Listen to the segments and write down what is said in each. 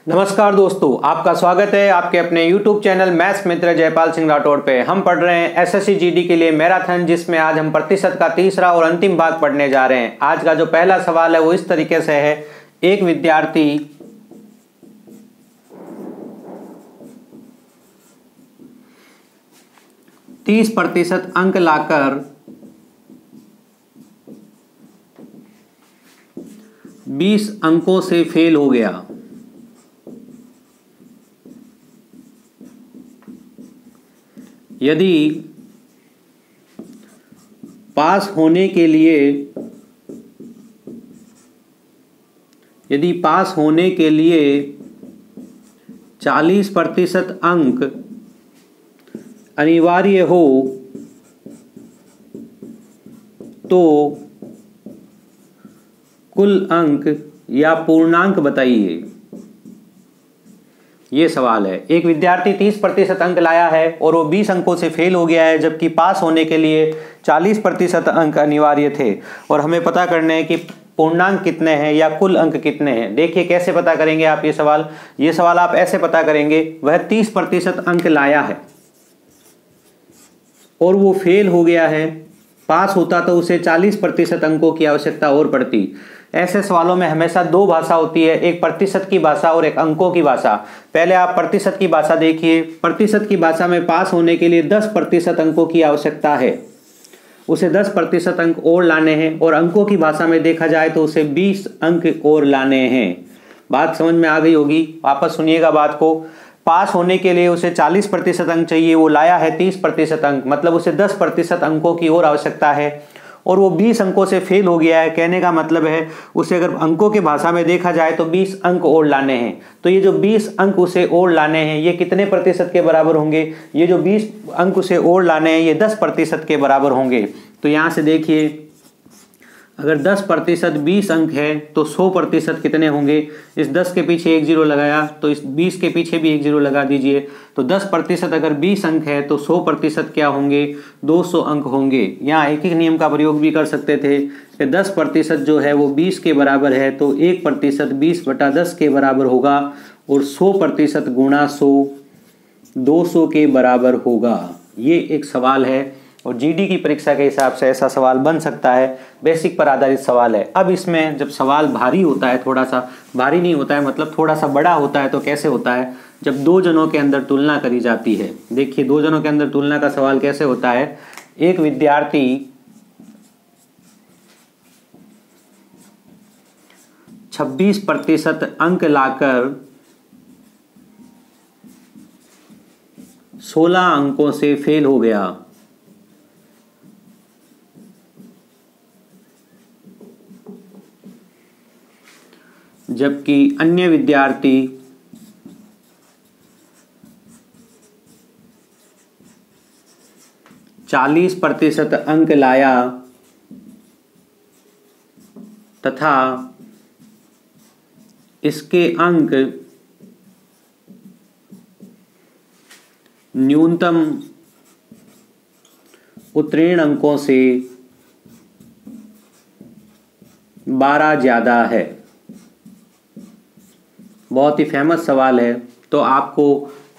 नमस्कार दोस्तों, आपका स्वागत है आपके अपने YouTube चैनल मैथ्स मित्र जयपाल सिंह राठौड़ पे। हम पढ़ रहे हैं एसएससी जीडी के लिए मैराथन, जिसमें आज हम प्रतिशत का तीसरा और अंतिम भाग पढ़ने जा रहे हैं। आज का जो पहला सवाल है वो इस तरीके से है। एक विद्यार्थी 30% अंक लाकर 20 अंकों से फेल हो गया। यदि पास होने के लिए 40% अंक अनिवार्य हो तो कुल अंक या पूर्णांक बताइए। ये सवाल है। एक विद्यार्थी 30% अंक लाया है और वो 20 अंकों से फेल हो गया है, जबकि पास होने के लिए 40% अंक अनिवार्य थे और हमें पता करना है कि पूर्णांक कितने हैं या कुल अंक कितने हैं। देखिए कैसे पता करेंगे आप ये सवाल आप ऐसे पता करेंगे। वह 30% अंक लाया है और वो फेल हो गया है। पास होता तो उसे 40% अंकों की आवश्यकता और पड़ती। ऐसे सवालों में हमेशा दो भाषा होती है, एक प्रतिशत की भाषा और एक अंकों की भाषा। पहले आप प्रतिशत की भाषा देखिए। प्रतिशत की भाषा में पास होने के लिए 10% अंकों की आवश्यकता है, उसे 10% अंक और लाने हैं। और अंकों की भाषा में देखा जाए तो उसे 20 अंक और लाने हैं। बात समझ में आ गई होगी। वापस सुनिएगा बात को। पास होने के लिए उसे 40% अंक चाहिए, वो लाया है 30% अंक, मतलब उसे 10% अंकों की और आवश्यकता है। और वो 20 अंकों से फेल हो गया है। कहने का मतलब है उसे अगर अंकों के भाषा में देखा जाए तो 20 अंक और लाने हैं। तो ये जो 20 अंक उसे और लाने हैं ये कितने प्रतिशत के बराबर होंगे? ये जो 20 अंक उसे और लाने हैं ये 10% के बराबर होंगे। तो यहाँ से देखिए, अगर 10% 20 अंक है तो 100% कितने होंगे? इस 10 के पीछे एक जीरो लगाया तो इस 20 के पीछे भी एक जीरो लगा दीजिए। तो 10% अगर 20 अंक है तो 100% क्या होंगे? 200 अंक होंगे। यहाँ एक एक नियम का प्रयोग भी कर सकते थे कि 10% जो है वो 20 के बराबर है तो 1% 20/10 के बराबर होगा और 100% गुणा 100 200 के बराबर होगा। ये एक सवाल है और जीडी की परीक्षा के हिसाब से ऐसा सवाल बन सकता है। बेसिक पर आधारित सवाल है। अब इसमें जब सवाल भारी होता है, थोड़ा सा भारी नहीं होता है, मतलब थोड़ा सा बड़ा होता है, तो कैसे होता है? जब दो जनों के अंदर तुलना करी जाती है। देखिए दो जनों के अंदर तुलना का सवाल कैसे होता है। एक विद्यार्थी 26% अंक लाकर 16 अंकों से फेल हो गया। जबकि अन्य विद्यार्थी 40% अंक लाया तथा इसके अंक न्यूनतम उत्तीर्ण अंकों से 12 ज्यादा है। बहुत ही फेमस सवाल है। तो आपको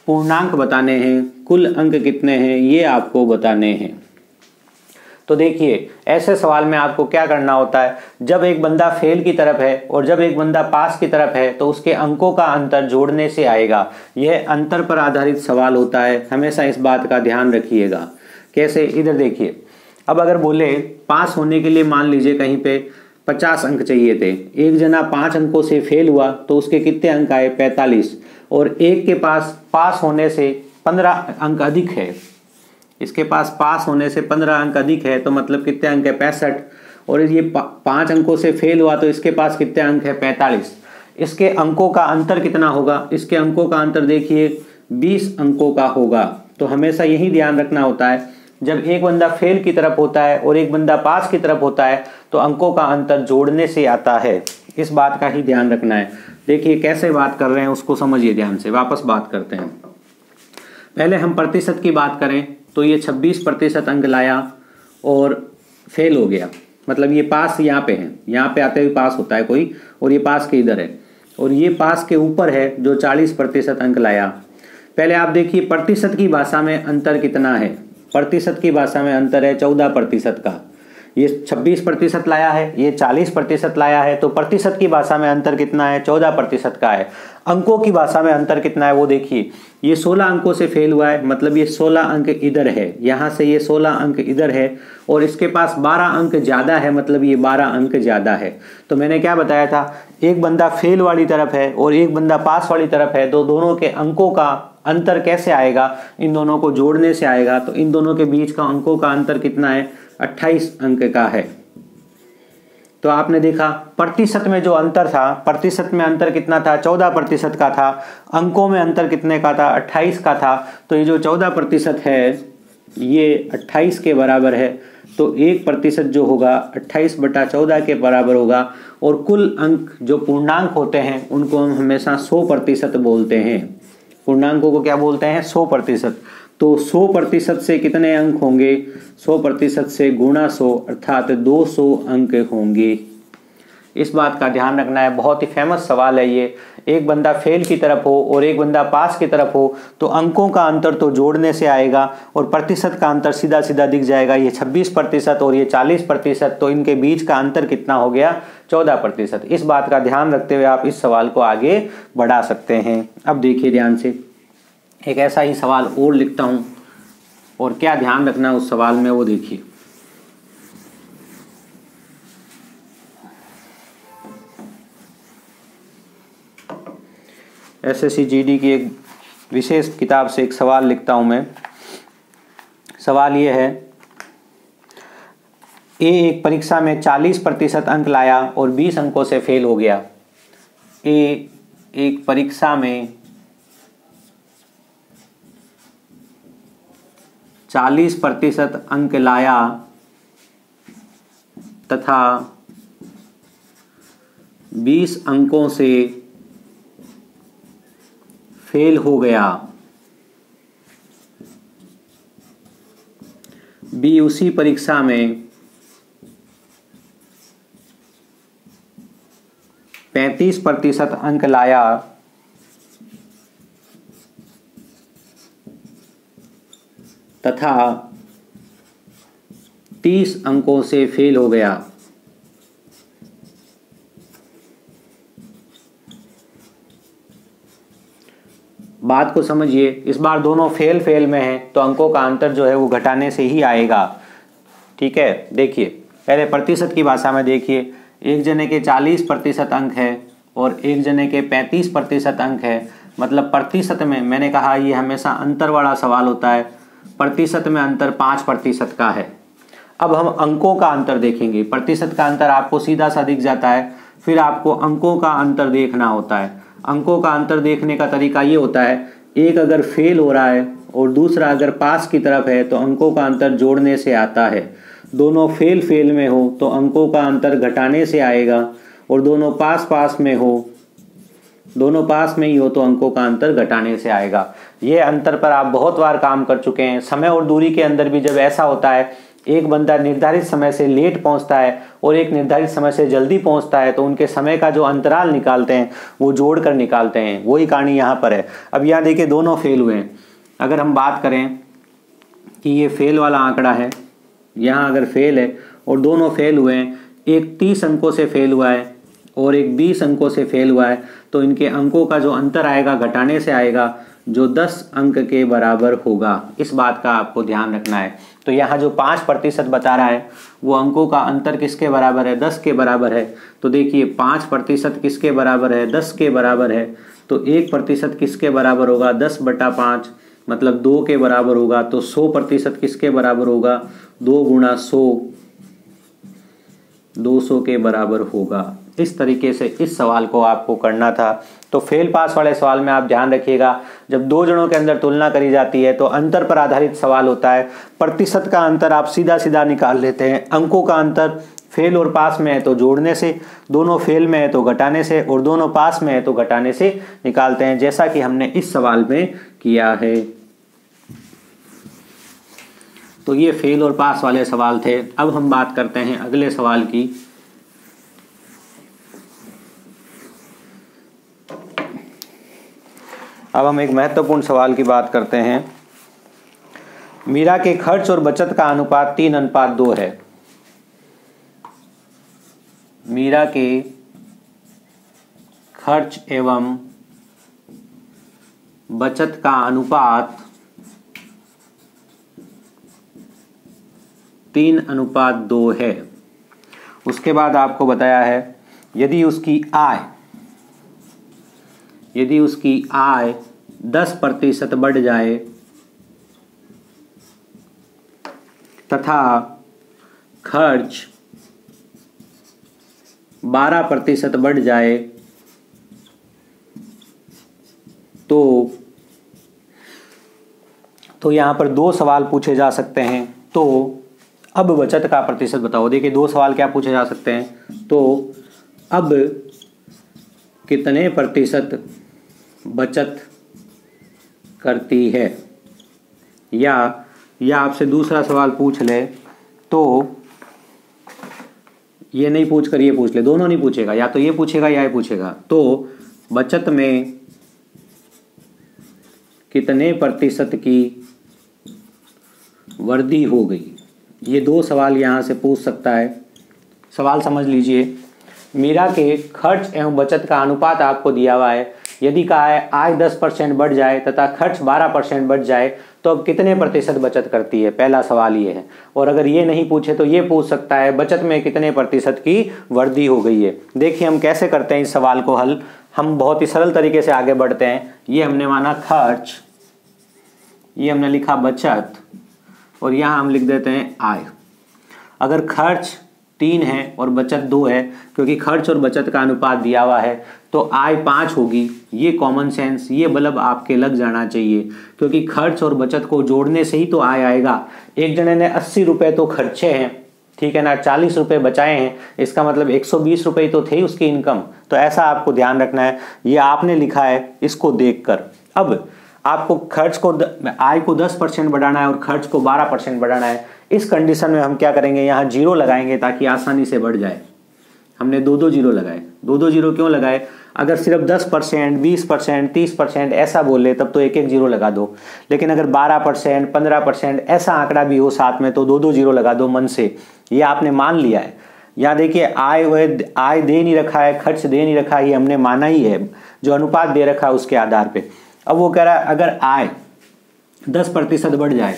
पूर्णांक बताने हैं, कुल अंक कितने हैं ये आपको बताने हैं। तो देखिए ऐसे सवाल में आपको क्या करना होता है। जब एक बंदा फेल की तरफ है और जब एक बंदा पास की तरफ है तो उसके अंकों का अंतर जोड़ने से आएगा। यह अंतर पर आधारित सवाल होता है, हमेशा इस बात का ध्यान रखिएगा। कैसे? इधर देखिए, अब अगर बोले पास होने के लिए मान लीजिए कहीं पे 50 अंक चाहिए थे, एक जना 5 अंकों से फेल हुआ तो उसके कितने अंक आए? 45। और एक के पास होने से 15 अंक अधिक है, इसके पास होने से 15 अंक अधिक है, तो मतलब कितने अंक है? 65। और ये 5 अंकों से फेल हुआ तो इसके पास कितने अंक है? 45। इसके अंकों का अंतर कितना होगा? इसके अंकों का अंतर देखिए 20 अंकों का होगा। तो हमेशा यही ध्यान रखना होता है, जब एक बंदा फेल की तरफ होता है और एक बंदा पास की तरफ होता है तो अंकों का अंतर जोड़ने से आता है। इस बात का ही ध्यान रखना है। देखिए कैसे बात कर रहे हैं उसको समझिए ध्यान से। वापस बात करते हैं। पहले हम प्रतिशत की बात करें तो ये 26% अंक लाया और फेल हो गया, मतलब ये पास यहाँ पे है, यहाँ पे आते हुए पास होता है कोई और ये पास के इधर है। और ये पास के ऊपर है जो 40% अंक लाया। पहले आप देखिए प्रतिशत की भाषा में अंतर कितना है। प्रतिशत की भाषा में अंतर है 14% का। ये 26% लाया है, ये 40% लाया है, तो प्रतिशत की भाषा में अंतर कितना है? 14% का है। अंकों की भाषा में अंतर कितना है वो देखिए। ये 16 अंकों से फेल हुआ है, मतलब ये 16 अंक इधर है, यहाँ से ये 16 अंक इधर है, और इसके पास 12 अंक ज़्यादा है, मतलब ये 12 अंक ज़्यादा है। तो मैंने क्या बताया था, एक बंदा फेल वाली तरफ है और एक बंदा पास वाली तरफ है, तो दोनों के अंकों का अंतर कैसे आएगा? इन दोनों को जोड़ने से आएगा। तो इन दोनों के बीच का अंकों का अंतर कितना है? 28 अंक का है। तो आपने देखा प्रतिशत में जो अंतर था, प्रतिशत में अंतर कितना था? 14% का था। अंकों में अंतर कितने का था? 28 का था। तो ये जो 14% है ये 28 के बराबर है। तो 1% जो होगा 28/14 के बराबर होगा। और कुल अंक जो पूर्णांक होते हैं उनको हम हमेशा 100% बोलते हैं। पूर्णांकों को क्या बोलते हैं? 100%। तो 100% से कितने अंक होंगे? 100% से गुणा 100 अर्थात 200 अंक होंगे। इस बात का ध्यान रखना है, बहुत ही फेमस सवाल है ये। एक बंदा फेल की तरफ हो और एक बंदा पास की तरफ हो तो अंकों का अंतर तो जोड़ने से आएगा और प्रतिशत का अंतर सीधा सीधा दिख जाएगा। ये 26% और ये 40%, तो इनके बीच का अंतर कितना हो गया? 14%। इस बात का ध्यान रखते हुए आप इस सवाल को आगे बढ़ा सकते हैं। अब देखिए ध्यान से, एक ऐसा ही सवाल और लिखता हूं और क्या ध्यान रखना उस सवाल में वो देखिए। एसएससी जीडी की एक विशेष किताब से एक सवाल लिखता हूं मैं। सवाल ये है, ए एक परीक्षा में 40% अंक लाया और 20 अंकों से फेल हो गया। ए एक परीक्षा में 40% अंक लाया तथा 20 अंकों से फेल हो गया। बी उसी परीक्षा में 35% अंक लाया तथा 30 अंकों से फेल हो गया। बात को समझिए, इस बार दोनों फेल में हैं तो अंकों का अंतर जो है वो घटाने से ही आएगा। ठीक है, देखिए पहले प्रतिशत की भाषा में देखिए, एक जने के 40% अंक है और एक जने के 35% अंक है। मतलब प्रतिशत में मैंने कहा ये हमेशा अंतर वाला सवाल होता है। प्रतिशत में अंतर 5% का है। अब हम अंकों का अंतर देखेंगे। प्रतिशत का अंतर आपको सीधा सा दिख जाता है, फिर आपको अंकों का अंतर देखना होता है। अंकों का अंतर देखने का तरीका ये होता है, एक अगर फेल हो रहा है और दूसरा अगर पास की तरफ है तो अंकों का अंतर जोड़ने से आता है। दोनों फेल में हो तो अंकों का अंतर घटाने से आएगा, और दोनों पास में हो, दोनों पास में ही हो तो अंकों का अंतर घटाने से आएगा। ये अंतर पर आप बहुत बार काम कर चुके हैं। समय और दूरी के अंदर भी जब ऐसा होता है, एक बंदा निर्धारित समय से लेट पहुंचता है और एक निर्धारित समय से जल्दी पहुंचता है, तो उनके समय का जो अंतराल निकालते हैं वो जोड़कर निकालते हैं। वही कहानी यहाँ पर है। अब यहाँ देखिए दोनों फेल हुए हैं। अगर हम बात करें कि ये फेल वाला आंकड़ा है, यहाँ अगर फेल है और दोनों फेल हुए हैं, एक 30 अंकों से फेल हुआ है और एक 20 अंकों से फेल हुआ है, तो इनके अंकों का जो अंतर आएगा घटाने से आएगा, जो 10 अंक के बराबर होगा। इस बात का आपको ध्यान रखना है। तो यहाँ जो 5% बता रहा है वो अंकों का अंतर किसके बराबर है? 10 के बराबर है। तो देखिए 5% किसके बराबर है? 10 के बराबर है। तो 1% किसके बराबर होगा? 10/5 मतलब 2 के बराबर होगा। तो 100% किसके बराबर होगा? 2 गुणा 100 200 के बराबर होगा। इस तरीके से इस सवाल को आपको करना था। तो फेल पास वाले सवाल में आप ध्यान रखिएगा, जब दो जनों के अंदर तुलना करी जाती है तो अंतर पर आधारित सवाल होता है। प्रतिशत का अंतर आप सीधा सीधा निकाल लेते हैं। अंकों का अंतर फेल और पास में है तो जोड़ने से, दोनों फेल में है तो घटाने से, और दोनों पास में है तो घटाने से निकालते हैं, जैसा कि हमने इस सवाल में किया है। तो ये फेल और पास वाले सवाल थे। अब हम बात करते हैं अगले सवाल की। अब हम एक महत्वपूर्ण सवाल की बात करते हैं। मीरा के खर्च और बचत का अनुपात 3:2 है। मीरा के खर्च एवं बचत का अनुपात 3:2 है। उसके बाद आपको बताया है यदि उसकी आय 10% बढ़ जाए तथा खर्च 12% बढ़ जाए तो यहाँ पर दो सवाल पूछे जा सकते हैं। तो अब बचत का प्रतिशत बताओ। देखिए दो सवाल क्या पूछे जा सकते हैं। तो अब कितने प्रतिशत बचत करती है, या आपसे दूसरा सवाल पूछ ले तो ये नहीं पूछ कर ये पूछ ले, दोनों नहीं पूछेगा, या तो ये पूछेगा या ये पूछेगा। तो बचत में कितने प्रतिशत की वृद्धि हो गई, ये दो सवाल यहाँ से पूछ सकता है। सवाल समझ लीजिए। मीरा के खर्च एवं बचत का अनुपात आपको दिया हुआ है। यदि कहा है आय 10% बढ़ जाए तथा खर्च 12% बढ़ जाए तो अब कितने प्रतिशत बचत करती है, पहला सवाल ये है। और अगर ये नहीं पूछे तो ये पूछ सकता है बचत में कितने प्रतिशत की वृद्धि हो गई है। देखिए हम कैसे करते हैं इस सवाल को हल। हम बहुत ही सरल तरीके से आगे बढ़ते हैं। ये हमने माना खर्च, ये हमने लिखा बचत, और यहाँ हम लिख देते हैं आय। अगर खर्च 3 है और बचत 2 है, क्योंकि खर्च और बचत का अनुपात दिया हुआ है, तो आय 5 होगी। ये कॉमन सेंस, ये बल्ब आपके लग जाना चाहिए, क्योंकि खर्च और बचत को जोड़ने से ही तो आय आएगा। एक जने ने 80 रुपये तो खर्चे हैं, ठीक है ना, 40 रुपये बचाए हैं, इसका मतलब 120 रुपये तो थे उसकी इनकम। तो ऐसा आपको ध्यान रखना है। ये आपने लिखा है, इसको देखकर अब आपको खर्च को आय को 10% बढ़ाना है और खर्च को 12% बढ़ाना है। इस कंडीशन में हम क्या करेंगे, यहाँ 0 लगाएंगे ताकि आसानी से बढ़ जाए। हमने 2 जीरो लगाए। 2 जीरो क्यों लगाए? अगर सिर्फ 10%, 20%, 30% ऐसा बोले तब तो 1 जीरो लगा दो, लेकिन अगर 12%, 15% ऐसा आंकड़ा भी हो साथ में तो 2 जीरो लगा दो मन से। ये आपने मान लिया है। यहाँ देखिए आय दे नहीं रखा है, खर्च दे नहीं रखा है, ये हमने माना ही है, जो अनुपात दे रखा है उसके आधार पे। अब वो कह रहा है अगर आय 10% बढ़ जाए।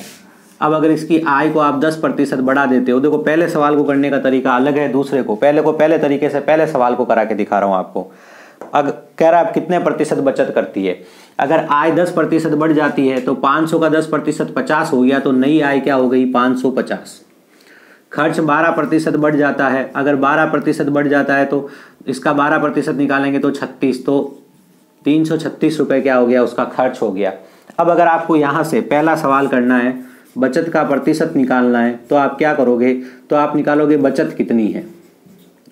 अब अगर इसकी आय को आप 10% बढ़ा देते हो, देखो पहले सवाल को करने का तरीका अलग है दूसरे को पहले तरीके से पहले सवाल को करा के दिखा रहा हूं आपको। अगर कह रहा है आप कितने प्रतिशत बचत करती है। अगर आय 10% बढ़ जाती है तो 500 का 10% 50 हो गया, तो नई आय क्या हो गई 550। खर्च 12% बढ़ जाता है, अगर 12% बढ़ जाता है तो इसका 12% निकालेंगे तो 36, तो 336 रुपये क्या हो गया उसका खर्च हो गया। अब अगर आपको यहाँ से पहला सवाल करना है, बचत का प्रतिशत निकालना है, तो आप क्या करोगे, तो आप निकालोगे बचत कितनी है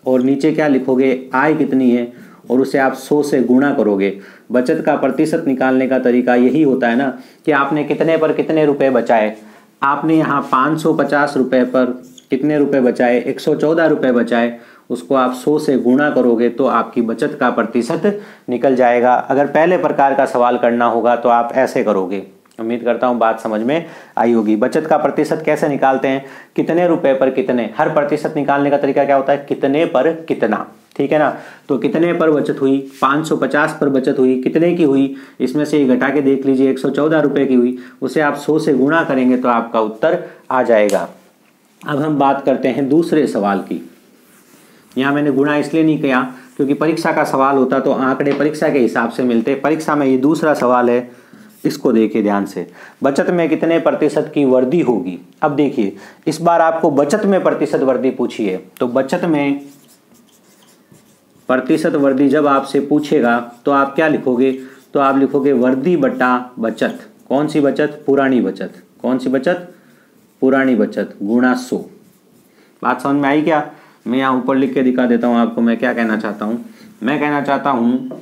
और नीचे क्या लिखोगे आय कितनी है, और उसे आप 100 से गुणा करोगे। बचत का प्रतिशत निकालने का तरीका यही होता है ना कि आपने कितने पर कितने रुपए बचाए। आपने यहाँ 550 रुपये पर कितने रुपए बचाए, 114 रुपये बचाए, उसको आप 100 से गुणा करोगे तो आपकी बचत का प्रतिशत निकल जाएगा। अगर पहले प्रकार का सवाल करना होगा तो आप ऐसे करोगे। उम्मीद करता हूँ बात समझ में आई होगी। बचत का प्रतिशत कैसे निकालते हैं, कितने रुपए पर कितने, हर प्रतिशत निकालने का तरीका क्या होता है, कितने पर कितना, ठीक है ना। तो कितने पर बचत हुई, 550 पर बचत हुई, कितने की हुई, इसमें से घटा के देख लीजिए 114 रुपये की हुई, उसे आप 100 से गुणा करेंगे तो आपका उत्तर आ जाएगा। अब हम बात करते हैं दूसरे सवाल की। यहाँ मैंने गुणा इसलिए नहीं किया क्योंकि परीक्षा का सवाल होता तो आंकड़े परीक्षा के हिसाब से मिलते। परीक्षा में ये दूसरा सवाल है, इसको देखिए ध्यान से। बचत में कितने प्रतिशत की वृद्धि होगी। अब देखिए इस बार आपको बचत में प्रतिशत वृद्धि पूछी है, तो बचत में प्रतिशत वृद्धि जब आपसे पूछेगा तो आप क्या लिखोगे, तो आप लिखोगे वृद्धि बटा बचत। कौन सी बचत, पुरानी बचत। कौन सी बचत, पुरानी बचत, गुणा 100। बात समझ में आई क्या? मैं यहाँ ऊपर लिख के दिखा देता हूँ आपको मैं क्या कहना चाहता हूँ। मैं कहना चाहता हूँ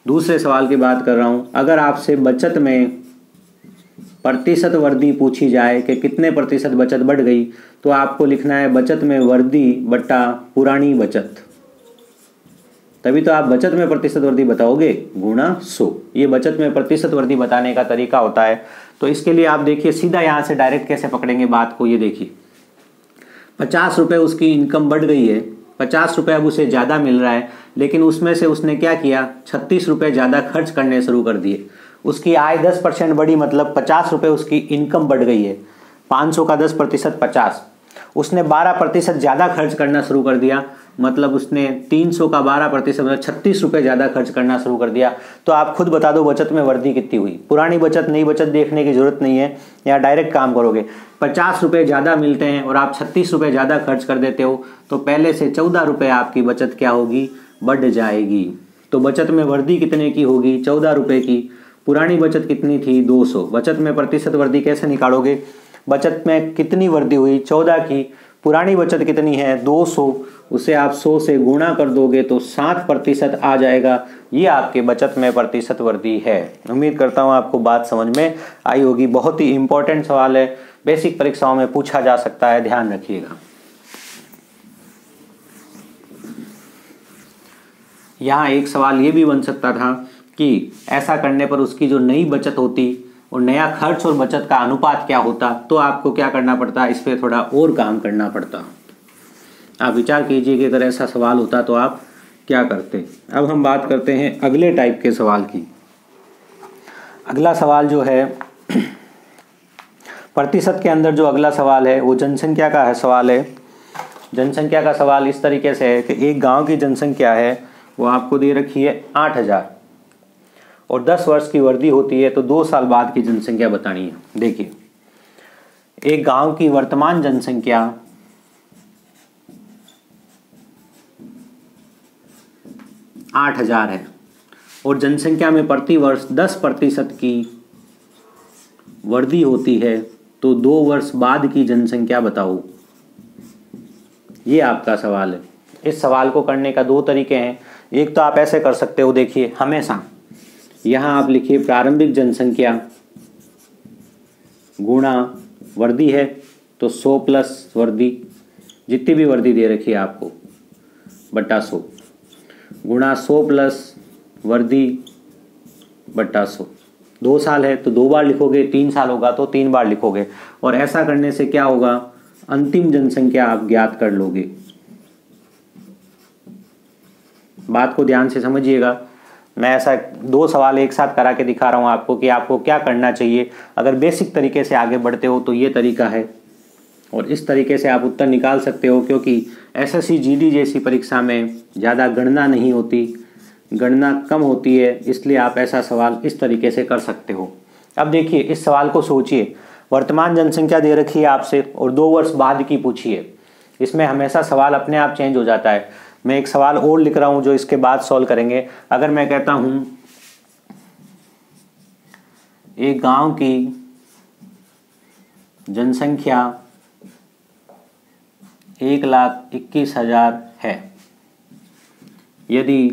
दूसरे सवाल की बात कर रहा हूँ। अगर आपसे बचत में प्रतिशत वृद्धि पूछी जाए कि कितने प्रतिशत बचत बढ़ गई, तो आपको लिखना है बचत में वृद्धि बटा पुरानी बचत। तभी तो आप बचत में प्रतिशत वृद्धि बताओगे, गुणा 100। ये बचत में प्रतिशत वृद्धि बताने का तरीका होता है। तो इसके लिए आप देखिए सीधा यहाँ से डायरेक्ट कैसे पकड़ेंगे बात को। ये देखिए 50 रुपये उसकी इनकम बढ़ गई है, 50 रुपये अब उसे ज़्यादा मिल रहा है, लेकिन उसमें से उसने क्या किया, 36 रुपये ज़्यादा खर्च करने शुरू कर दिए। उसकी आय 10% बढ़ी, मतलब 50 रुपये उसकी इनकम बढ़ गई है। 500 का 10% 50। उसने 12% ज़्यादा खर्च करना शुरू कर दिया, मतलब उसने 300 का 12% मतलब 36 रुपये ज़्यादा खर्च करना शुरू कर दिया। तो आप खुद बता दो बचत में वृद्धि कितनी हुई। पुरानी बचत नई बचत देखने की जरूरत नहीं है, या डायरेक्ट काम करोगे। 50 रुपये ज़्यादा मिलते हैं और आप 36 रुपये ज़्यादा खर्च कर देते हो, तो पहले से 14 रुपये आपकी बचत क्या होगी, बढ़ जाएगी। तो बचत में वृद्धि कितने की होगी, 14 रुपये की। पुरानी बचत कितनी थी, 200। बचत में प्रतिशत वृद्धि कैसे निकालोगे, बचत में कितनी वृद्धि हुई, 14 की। पुरानी बचत कितनी है, 200, उसे आप 100 से गुणा कर दोगे तो 60% आ जाएगा। ये आपके बचत में प्रतिशत वृद्धि है। उम्मीद करता हूँ आपको बात समझ में आई होगी। बहुत ही इंपॉर्टेंट सवाल है, बेसिक परीक्षाओं में पूछा जा सकता है, ध्यान रखिएगा। यहाँ एक सवाल ये भी बन सकता था कि ऐसा करने पर उसकी जो नई बचत होती और नया खर्च और बचत का अनुपात क्या होता, तो आपको क्या करना पड़ता, इस पर थोड़ा और काम करना पड़ता। आप विचार कीजिए कि अगर ऐसा सवाल होता तो आप क्या करते। अब हम बात करते हैं अगले टाइप के सवाल की। अगला सवाल जो है प्रतिशत के अंदर जो अगला सवाल है वो जनसंख्या का है सवाल है। जनसंख्या का सवाल इस तरीके से है कि एक गांव की जनसंख्या है वो आपको दे रखी है 8000 और 10 वर्ष की वृद्धि होती है, तो 2 साल बाद की जनसंख्या बतानी है। देखिए एक गांव की वर्तमान जनसंख्या 8000 है और जनसंख्या में प्रति वर्ष 10% की वृद्धि होती है, तो 2 वर्ष बाद की जनसंख्या बताओ। ये आपका सवाल है। इस सवाल को करने का 2 तरीके हैं। एक तो आप ऐसे कर सकते हो, देखिए हमेशा यहाँ आप लिखिए प्रारंभिक जनसंख्या गुणा वृद्धि है, तो 100 प्लस वृद्धि, जितनी भी वृद्धि दे रखी है आपको, बटा 100 गुणा 100 प्लस वृद्धि बटा 100। 2 साल है तो 2 बार लिखोगे, 3 साल होगा तो 3 बार लिखोगे। और ऐसा करने से क्या होगा, अंतिम जनसंख्या आप ज्ञात कर लोगे। बात को ध्यान से समझिएगा। मैं ऐसा 2 सवाल एक साथ करा के दिखा रहा हूँ आपको कि आपको क्या करना चाहिए। अगर बेसिक तरीके से आगे बढ़ते हो तो ये तरीका है और इस तरीके से आप उत्तर निकाल सकते हो, क्योंकि एसएससी जीडी जैसी परीक्षा में ज़्यादा गणना नहीं होती, गणना कम होती है, इसलिए आप ऐसा सवाल इस तरीके से कर सकते हो। अब देखिए इस सवाल को सोचिए, वर्तमान जनसंख्या दे रखी है आपसे और 2 वर्ष बाद की पूछिए। इसमें हमेशा सवाल अपने आप चेंज हो जाता है। मैं एक सवाल और लिख रहा हूं जो इसके बाद सॉल्व करेंगे। अगर मैं कहता हूं एक गांव की जनसंख्या 1,21,000 है, यदि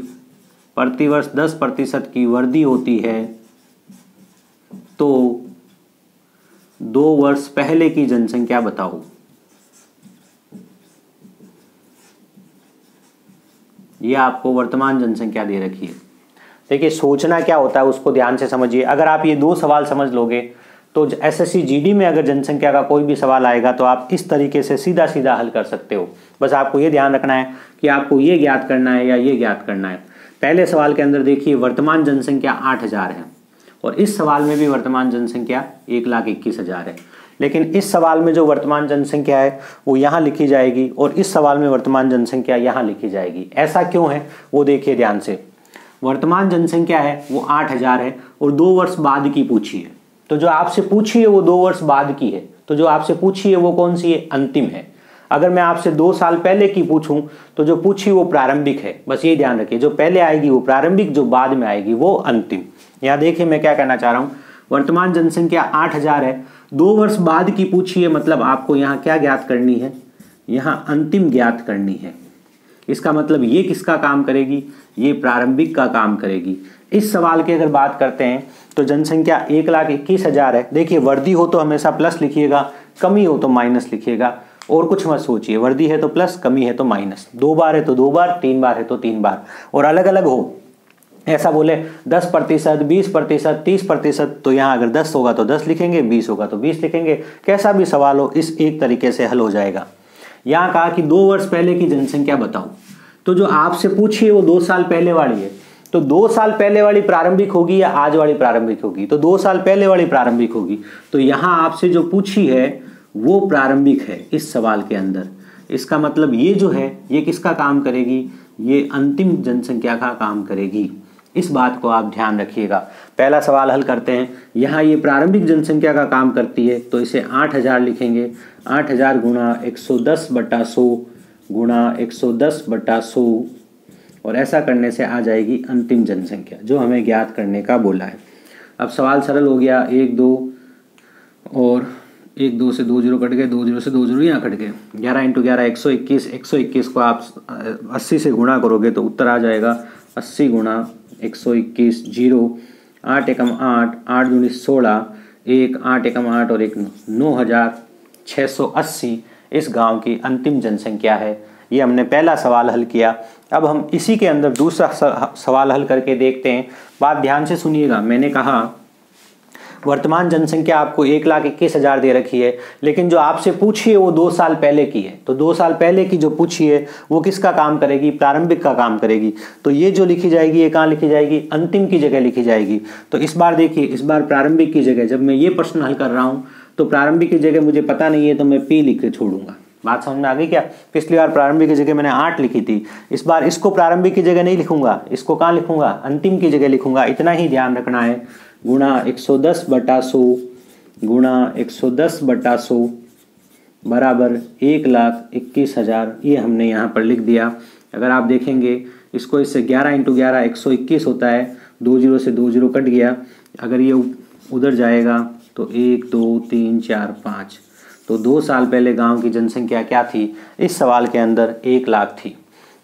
प्रतिवर्ष 10% की वृद्धि होती है तो 2 वर्ष पहले की जनसंख्या बताओ। ये आपको वर्तमान जनसंख्या दे रखी है। देखिए सोचना क्या होता है उसको ध्यान से समझिए। अगर आप ये 2 सवाल समझ लोगे तो एसएससी जीडी में अगर जनसंख्या का कोई भी सवाल आएगा तो आप इस तरीके से सीधा सीधा हल कर सकते हो। बस आपको ये ध्यान रखना है कि आपको ये ज्ञात करना है या ये ज्ञात करना है। पहले सवाल के अंदर देखिए वर्तमान जनसंख्या 8000 है और इस सवाल में भी वर्तमान जनसंख्या 1,21,000 है, लेकिन इस सवाल में जो वर्तमान जनसंख्या है वो यहाँ लिखी जाएगी और इस सवाल में वर्तमान जनसंख्या यहाँ लिखी जाएगी। ऐसा क्यों है वो देखिए ध्यान से। वर्तमान जनसंख्या है वो 8000 है और 2 वर्ष बाद की पूछी है, तो जो आपसे पूछी है वो 2 वर्ष बाद की है, तो जो आपसे पूछी है वो कौन सी है, अंतिम है। अगर मैं आपसे 2 साल पहले की पूछूं तो जो पूछी वो प्रारंभिक है। बस ये ध्यान रखिए, जो पहले आएगी वो प्रारंभिक, जो बाद में आएगी वो अंतिम। यहाँ देखिए मैं क्या कहना चाह रहा हूँ, वर्तमान जनसंख्या 8000 है, 2 वर्ष बाद की पूछी है, मतलब आपको यहाँ क्या ज्ञात करनी है, यहाँ अंतिम ज्ञात करनी है। इसका मतलब ये किसका काम करेगी, ये प्रारंभिक का काम करेगी। इस सवाल की अगर बात करते हैं तो जनसंख्या 1,21,000 है। देखिए वृद्धि हो तो हमेशा प्लस लिखिएगा, कमी हो तो माइनस लिखिएगा। और कुछ मत सोचिए, वर्दी है तो प्लस, कमी है तो माइनस, 2 बार है तो 2 बार, 3 बार है तो 3 बार, और अलग अलग हो। ऐसा बोले 10%, 20%, 30%, तो यहाँ अगर 10 होगा तो 10 लिखेंगे, 20 होगा तो 20 लिखेंगे। कैसा भी सवाल हो इस एक तरीके से हल हो जाएगा। यहाँ कहा कि 2 वर्ष पहले की जनसंख्या बताओ, तो जो आपसे पूछी है वो 2 साल पहले वाली है, तो 2 साल पहले वाली प्रारंभिक होगी या आज वाली प्रारंभिक होगी, तो 2 साल पहले वाली प्रारंभिक होगी। तो यहाँ आपसे जो पूछी है वो प्रारंभिक है इस सवाल के अंदर। इसका मतलब ये जो है ये किसका काम करेगी, ये अंतिम जनसंख्या का काम करेगी। इस बात को आप ध्यान रखिएगा। पहला सवाल हल करते हैं। यहाँ ये प्रारंभिक जनसंख्या का काम करती है तो इसे 8000 लिखेंगे। 8000 गुणा 110/100 गुणा 110/100, और ऐसा करने से आ जाएगी अंतिम जनसंख्या जो हमें ज्ञात करने का बोला है। अब सवाल सरल हो गया। 1 2 और 1 2 से 2 0 कट गए, 2 0 से 2 0 यहाँ कट गए। 11 × 11 121। 121 को आप 80 से गुणा करोगे तो उत्तर आ जाएगा 80 गुणा 121 0। 8 एकम 8, 8 दूनी 16, 1 8 एकम 8 और 1 9680 इस गांव की अंतिम जनसंख्या है। ये हमने पहला सवाल हल किया। अब हम इसी के अंदर दूसरा सवाल हल करके देखते हैं। बात ध्यान से सुनिएगा। मैंने कहा वर्तमान जनसंख्या आपको 1,21,000 दे रखी है, लेकिन जो आपसे पूछी है वो 2 साल पहले की है। तो 2 साल पहले की जो पूछी है वो किसका काम करेगी, प्रारंभिक का काम करेगी। तो ये जो लिखी जाएगी ये कहाँ लिखी जाएगी, अंतिम की जगह लिखी जाएगी। तो इस बार देखिए, इस बार प्रारंभिक की जगह जब मैं ये प्रश्न हल कर रहा हूँ तो प्रारंभिक की जगह मुझे पता नहीं है तो मैं P लिख के छोड़ूंगा। बात समझ में आ गई क्या। पिछली बार प्रारंभिक की जगह मैंने 8 लिखी थी, इस बार इसको प्रारंभिक की जगह नहीं लिखूंगा, इसको कहाँ लिखूंगा, अंतिम की जगह लिखूंगा। इतना ही ध्यान रखना है। गुणा 110/100 गुणा 110/100 बराबर 1,21,000। ये हमने यहाँ पर लिख दिया। अगर आप देखेंगे इसको, इससे 11 × 11 121 होता है। 2 0 से 2 0 कट गया। अगर ये उधर जाएगा तो 1 2 3 4 5। तो 2 साल पहले गांव की जनसंख्या क्या थी, इस सवाल के अंदर 1 लाख थी।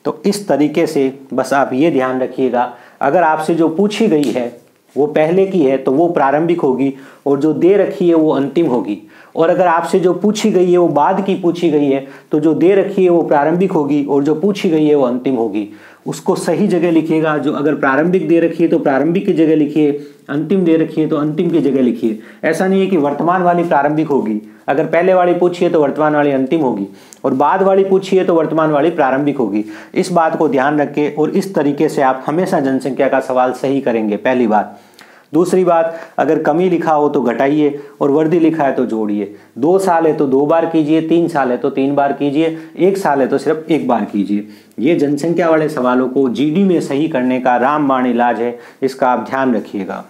तो इस तरीके से बस आप ये ध्यान रखिएगा, अगर आपसे जो पूछी गई है वो पहले की है तो वो प्रारंभिक होगी, और जो दे रखी है वो अंतिम होगी। और अगर आपसे जो पूछी गई है वो बाद की पूछी गई है तो जो दे रखी है वो प्रारंभिक होगी, और जो पूछी गई है वो अंतिम होगी। उसको सही जगह लिखिएगा। जो अगर प्रारंभिक दे रखी है तो प्रारंभिक की जगह लिखिए, अंतिम दे रखी है तो अंतिम की जगह लिखिए। ऐसा नहीं है कि वर्तमान वाली प्रारंभिक होगी, अगर पहले वाली पूछी है तो वर्तमान वाली अंतिम होगी, और बाद वाली पूछी है तो वर्तमान वाली प्रारंभिक होगी। इस बात को ध्यान रखें, और इस तरीके से आप हमेशा जनसंख्या का सवाल सही करेंगे। पहली बात। दूसरी बात, अगर कमी लिखा हो तो घटाइए, और वर्दी लिखा है तो जोड़िए। 2 साल है तो 2 बार कीजिए, 3 साल है तो 3 बार कीजिए, 1 साल है तो सिर्फ 1 बार कीजिए। ये जनसंख्या वाले सवालों को जीडी में सही करने का रामबाण इलाज है, इसका आप ध्यान रखिएगा।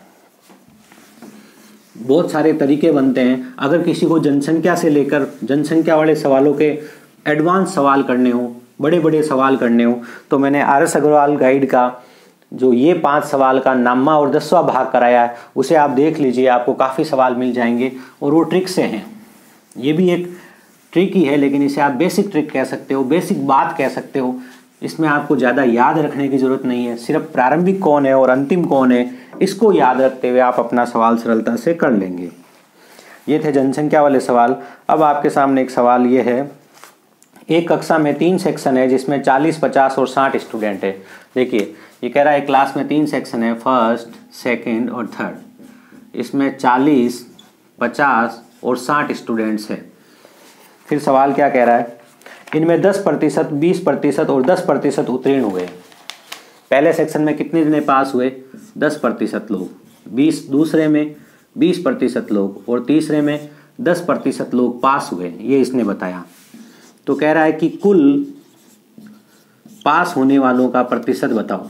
बहुत सारे तरीके बनते हैं। अगर किसी को जनसंख्या से लेकर जनसंख्या वाले सवालों के एडवांस सवाल करने हो, बड़े बड़े सवाल करने हो, तो मैंने RS अग्रवाल गाइड का जो ये 5 सवाल का 9वां और 10वां भाग कराया है उसे आप देख लीजिए, आपको काफ़ी सवाल मिल जाएंगे, और वो ट्रिक से हैं। ये भी एक ट्रिक ही है, लेकिन इसे आप बेसिक ट्रिक कह सकते हो, बेसिक बात कह सकते हो। इसमें आपको ज़्यादा याद रखने की ज़रूरत नहीं है, सिर्फ प्रारंभिक कौन है और अंतिम कौन है इसको याद रखते हुए आप अपना सवाल सरलता से कर लेंगे। ये थे जनसंख्या वाले सवाल। अब आपके सामने एक सवाल ये है, एक कक्षा में 3 सेक्शन है जिसमें 40, 50 और 60 स्टूडेंट है। देखिए ये कह रहा है क्लास में 3 सेक्शन है, फर्स्ट, सेकंड और थर्ड। इसमें 40, 50 और 60 स्टूडेंट्स हैं। फिर सवाल क्या कह रहा है, इनमें 10%, 20% और 10% उत्तीर्ण हुए। पहले सेक्शन में कितने जने पास हुए, 10% लोग, 20 दूसरे में 20% लोग, और तीसरे में 10% लोग पास हुए। ये इसने बताया। तो कह रहा है कि कुल पास होने वालों का प्रतिशत बताओ।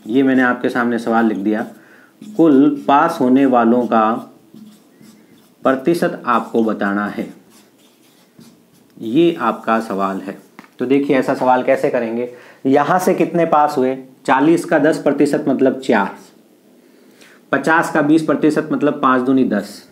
ये मैंने आपके सामने सवाल लिख दिया, कुल पास होने वालों का प्रतिशत आपको बताना है। ये आपका सवाल है। तो देखिए ऐसा सवाल कैसे करेंगे, यहाँ से कितने पास हुए, 40 का 10% मतलब 4, 50 का 20% मतलब 5 दूनी 10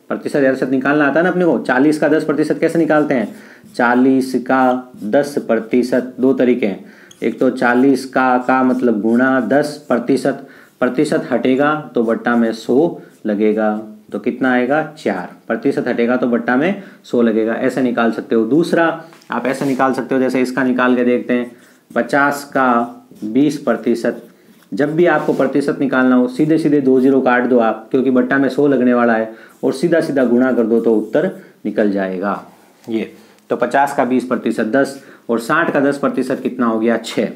प्रतिशत निकालना आता है ना अपने को। 40 का 10% कैसे निकालते हैं, 40 का 10%, 2 तरीके हैं। एक तो 40 का मतलब गुणा 10%, प्रतिशत हटेगा तो बट्टा में 100 लगेगा, तो कितना आएगा 4, प्रतिशत हटेगा तो बट्टा में 100 लगेगा, ऐसे निकाल सकते हो। दूसरा आप ऐसे निकाल सकते हो, जैसे इसका निकाल के देखते हैं, 50 का 20%। जब भी आपको प्रतिशत निकालना हो सीधे सीधे 2 0 काट दो आप, क्योंकि बट्टा में 100 लगने वाला है, और सीधा सीधा गुणा कर दो तो उत्तर निकल जाएगा। ये तो 50 का 20% 10 और 60 का 10% कितना हो गया 6।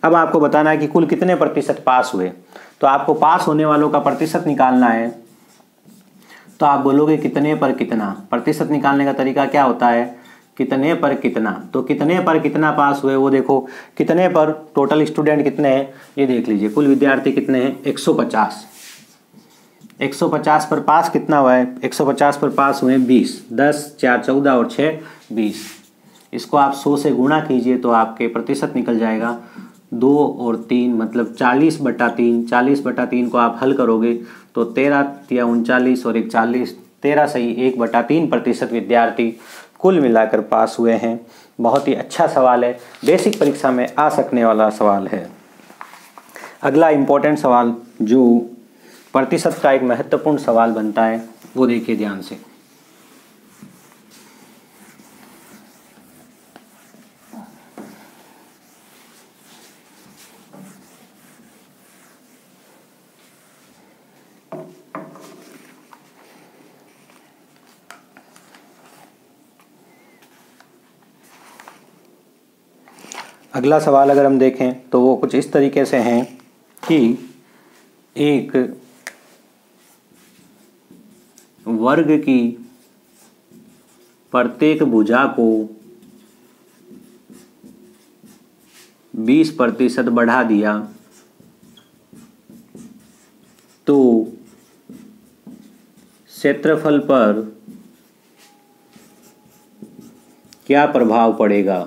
अब आपको बताना है कि कुल कितने प्रतिशत पास हुए। तो आपको पास होने वालों का प्रतिशत निकालना है, तो आप बोलोगे कितने पर कितना। प्रतिशत निकालने का तरीका क्या होता है, कितने पर कितना। तो कितने पर कितना पास हुए वो देखो, कितने पर टोटल स्टूडेंट कितने हैं ये देख लीजिए, कुल विद्यार्थी कितने हैं 150। 150 पर पास कितना हुआ है, 150 पर पास हुए 20, 10 4 14 और 6 20। इसको आप 100 से गुणा कीजिए तो आपके प्रतिशत निकल जाएगा 2 और 3 मतलब 40/3। 40/3 को आप हल करोगे तो 13 या 39 और 41, 13 सही 1/3% विद्यार्थी कुल मिलाकर पास हुए हैं। बहुत ही अच्छा सवाल है, बेसिक परीक्षा में आ सकने वाला सवाल है। अगला इम्पोर्टेंट सवाल जो प्रतिशत का एक महत्वपूर्ण सवाल बनता है वो देखिए ध्यान से। अगला सवाल अगर हम देखें तो वो कुछ इस तरीके से हैं कि एक वर्ग की प्रत्येक भुजा को 20% बढ़ा दिया तो क्षेत्रफल पर क्या प्रभाव पड़ेगा।